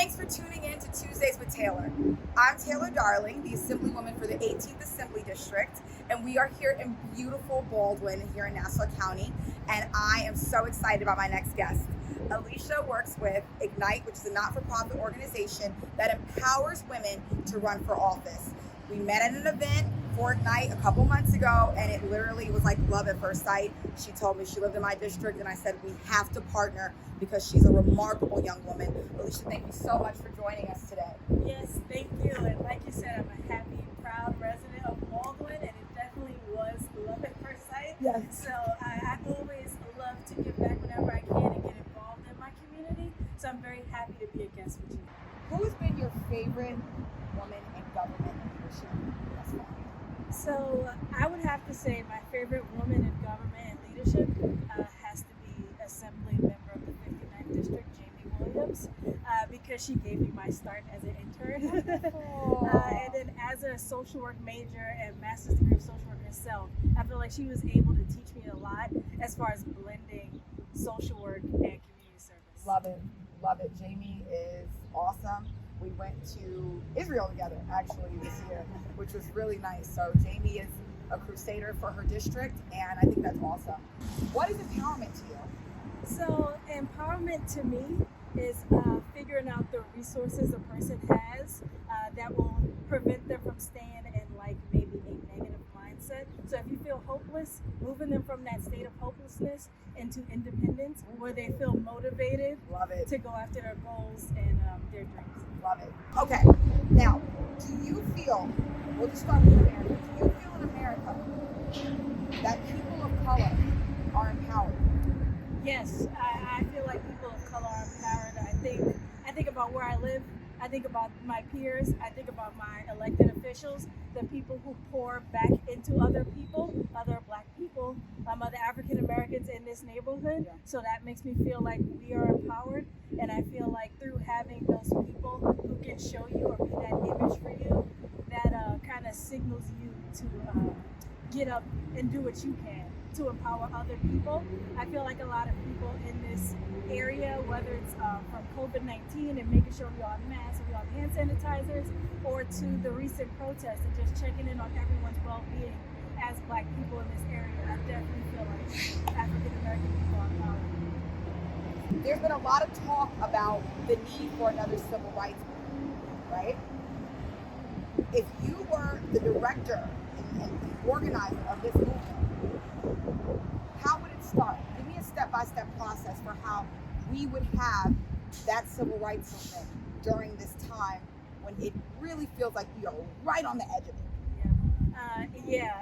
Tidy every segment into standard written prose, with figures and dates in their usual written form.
Thanks for tuning in to Tuesdays with Taylor. I'm Taylor Darling, the Assemblywoman for the 18th Assembly District, and we are here in beautiful Baldwin here in Nassau County, and I am so excited about my next guest. Alicia works with Ignite, which is a not-for-profit organization that empowers women to run for office. We met at an event for Ignite a couple months ago, and it literally was like love at first sight. She told me she lived in my district, and I said we have to partner because she's a remarkable young woman. Alicia, thank you so much for joining us today. Yes, thank you. And like you said, I'm a happy, proud resident of Baldwin, and it definitely was love at first sight. Yes. So I always love to give back whenever I can and get involved in my community. So I'm very happy to be a guest with you. Who has been your favorite woman in government and leadership thus far? So I would have to say my favorite woman in government and leadership has to be Assembly member of the 59th District, Jamie Williams, because she gave me my start as an intern. And then as a social work major and master's degree of social work herself, I feel like she was able to teach me a lot as far as blending social work and community service. Love it. Love it. Jamie is awesome. We went to Israel together actually this year, which was really nice. So Jamie is a crusader for her district, and I think that's awesome. What is empowerment to you? So empowerment to me is figuring out the resources a person has that will prevent them from staying in like maybe a negative mindset. So if you feel hopeless, moving them from that state of hopelessness into independence where they feel motivated Love it. to go after their goals and their dreams. Love it. Okay, now, do you feel, we'll just start with America, do you feel in America that people of color are empowered? Yes, I feel like people of color are empowered. I think about where I live. I think about my peers. I think about my elected officials, the people who pour back into other people, other Black people, other African Americans in this neighborhood. Yeah. So that makes me feel like we are empowered. And I feel like through having those people who can show you or be that image for you, that kind of signals you to get up and do what you can to empower other people. I feel like a lot of people in this area, whether it's from COVID-19 and making sure we all have masks and we all have hand sanitizers, or to the recent protests and just checking in on everyone's well-being as Black people in this area, I definitely feel like African American people are empowered. There's been a lot of talk about the need for another civil rights movement, right? If you were the director and the organizer of this movement, how would it start? Give me a step-by-step process for how we would have that civil rights movement during this time when it really feels like we are right on the edge of it.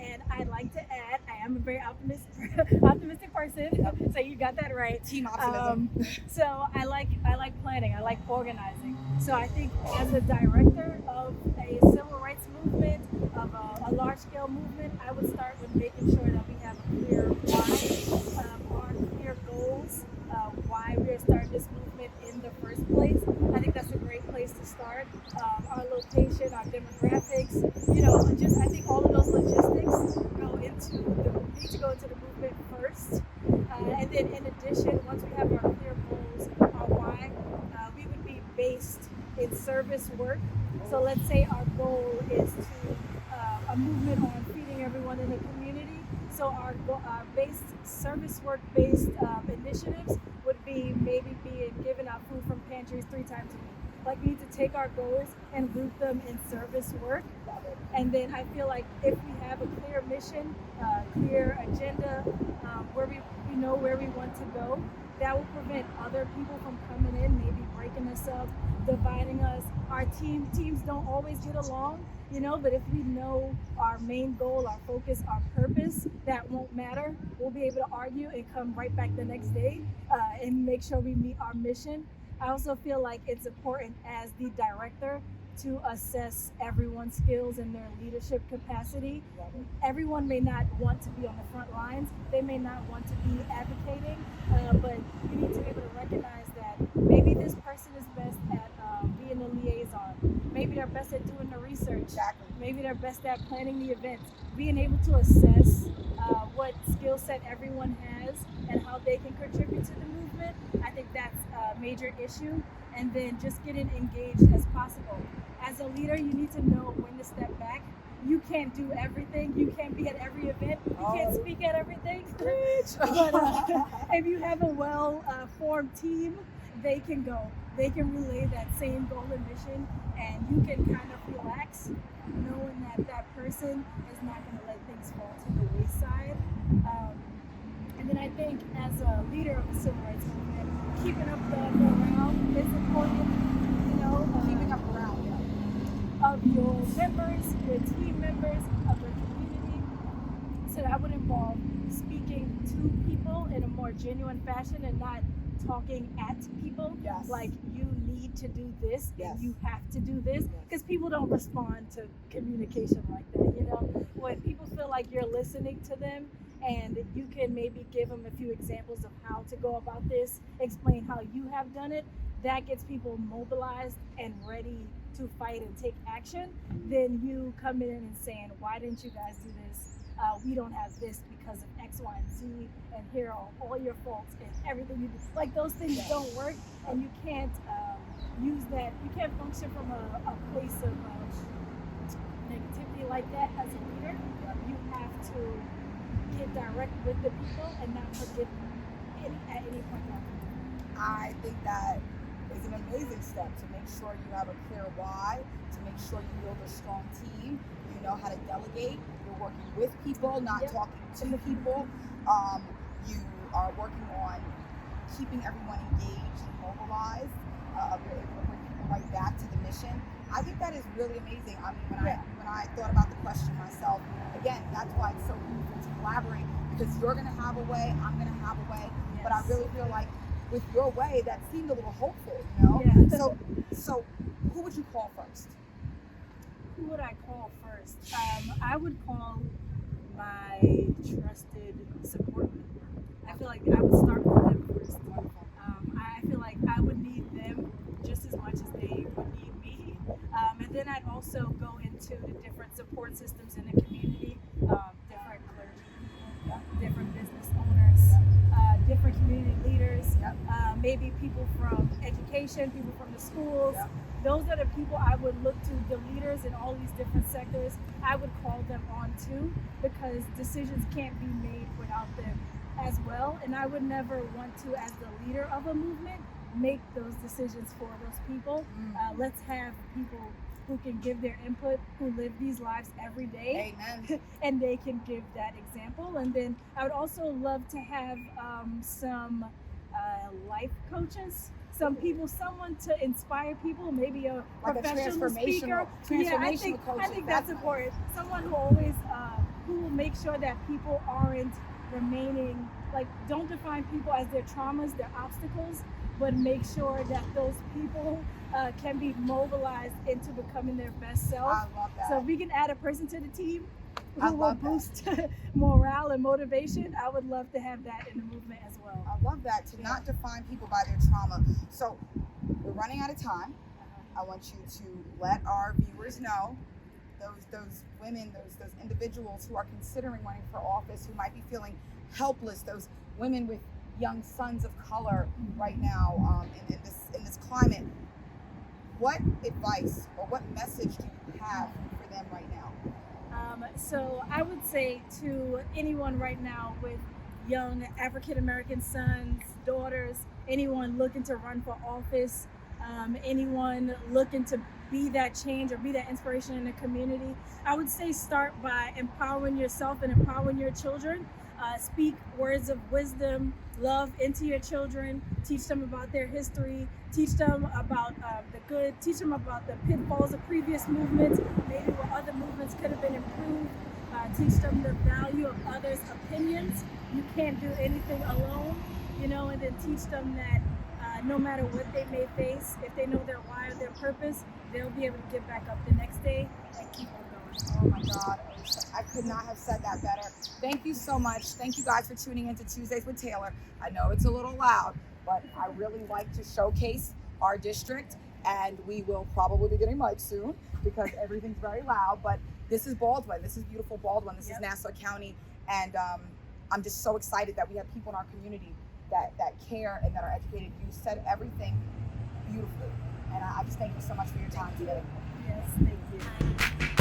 And I'd like to add, I am a very optimistic person, so you got that right. Team optimism. So I like planning, I like organizing. So I think as a director of a civil rights movement, of a large-scale movement, I would start with making sure that we have a clear why, our clear goals, why we're starting this movement in the first place. I think that's a great place to start. Our location, our demographics, I think all of those logistics need to go into the movement first. And then in addition, once we have our clear goals, our why, we would be based in service work. So let's say our goal is to a movement on feeding everyone in the community. So our based service work-based initiatives would be maybe being giving out food from pantries 3 times a week. Like we need to take our goals and root them in service work. And then I feel like if we have a clear mission, clear agenda, where we know where we want to go, that will prevent other people from coming in, maybe breaking us up, dividing us. Our teams don't always get along, but if we know our main goal, our focus, our purpose, that won't matter. We'll be able to argue and come right back the next day and make sure we meet our mission. I also feel like it's important as the director to assess everyone's skills and their leadership capacity. Everyone may not want to be on the front lines. They may not want to be advocating, but you need to be able to recognize that maybe this person is best at being a liaison. Maybe they're best at doing the research. Exactly. Maybe they're best at planning the events. Being able to assess what skill set everyone has and how they can contribute to the movement movement. I think that's a major issue. And then just getting engaged as possible. As a leader, you need to know when to step back. You can't do everything. You can't be at every event. You can't speak at everything. But if you have a well-formed team, they can go. They can relay that same goal and mission, and you can kind of relax, knowing that that person is not going to let things fall to the wayside. And then I think as a leader of the civil rights movement, keeping up the morale is important. Keeping up morale, of your members, your team members, of your community. So that would involve speaking to people in a more genuine fashion and not talking at people. Yes. Like, you need to do this, Yes. and you have to do this, because people don't respond to communication like that. When people feel like you're listening to them and you can maybe give them a few examples of how to go about this, explain how you have done it, that gets people mobilized and ready to fight and take action. Then you come in and saying, why didn't you guys do this? We don't have this because of X, Y, and Z, and here are all your faults and everything you do. Like, those things don't work, and you can't use that. You can't function from a place of negativity like that as a leader. You have to get direct with the people and not forget them at any point in time. I think that is an amazing step to make sure you have a clear why, to make sure you build a strong team, you know how to delegate, you're working with people, not talking to people. You are working on keeping everyone engaged and mobilized. You're able to bring people right back to the mission. I think that is really amazing. I mean, when I thought about the question myself, again, that's why it's so beautiful to collaborate, because you're going to have a way, I'm going to have a way, but I really feel like with your way, that seemed a little hopeful, Yeah. So who would you call first? Who would I call first? I would call my trusted support network. I feel like I would start with them first. I feel like I would need them just as much as they would need me. And then I'd also go into the different support systems in the community, different clergy, different business owners, different community leaders, maybe people from education, people from the schools. Those are the people I would look to, the leaders in all these different sectors. I would call them on too, because decisions can't be made without them as well. And I would never want to, as the leader of a movement, make those decisions for those people. Let's have people who can give their input, who live these lives every day. Amen. And they can give that example. And then I would also love to have some life coaches, someone to inspire people, maybe a Like professional speaker. I think coach. that's important. Someone who always who will make sure that people aren't remaining, like, don't define people as their traumas, their obstacles, but make sure that those people can be mobilized into becoming their best self. I love that. So if we can add a person to the team who will boost morale and motivation, I would love to have that in the movement as well. I love that, to not define people by their trauma. So we're running out of time. I want you to let our viewers know, those women, those individuals who are considering running for office, who might be feeling helpless, those women with young sons of color right now in this climate. What advice or what message do you have for them right now? So I would say to anyone right now with young African American sons, daughters, anyone looking to run for office, anyone looking to be that change or be that inspiration in the community, I would say start by empowering yourself and empowering your children. Speak words of wisdom, love into your children, teach them about their history, teach them about the good, teach them about the pitfalls of previous movements, maybe what other movements could have been improved, teach them the value of others' opinions. You can't do anything alone, and then teach them that no matter what they may face, if they know their why or their purpose, they'll be able to get back up the next day and keep on going. Oh my God, I could not have said that better. Thank you so much. Thank you guys for tuning into Tuesdays with Taylor. I know it's a little loud, but I really like to showcase our district, and we will probably be getting mics soon because everything's very loud, but this is Baldwin. This is beautiful Baldwin. This is Nassau County, and I'm just so excited that we have people in our community that care and that are educated. You said everything beautifully. And I just thank you so much for your time today. Yes, thank you.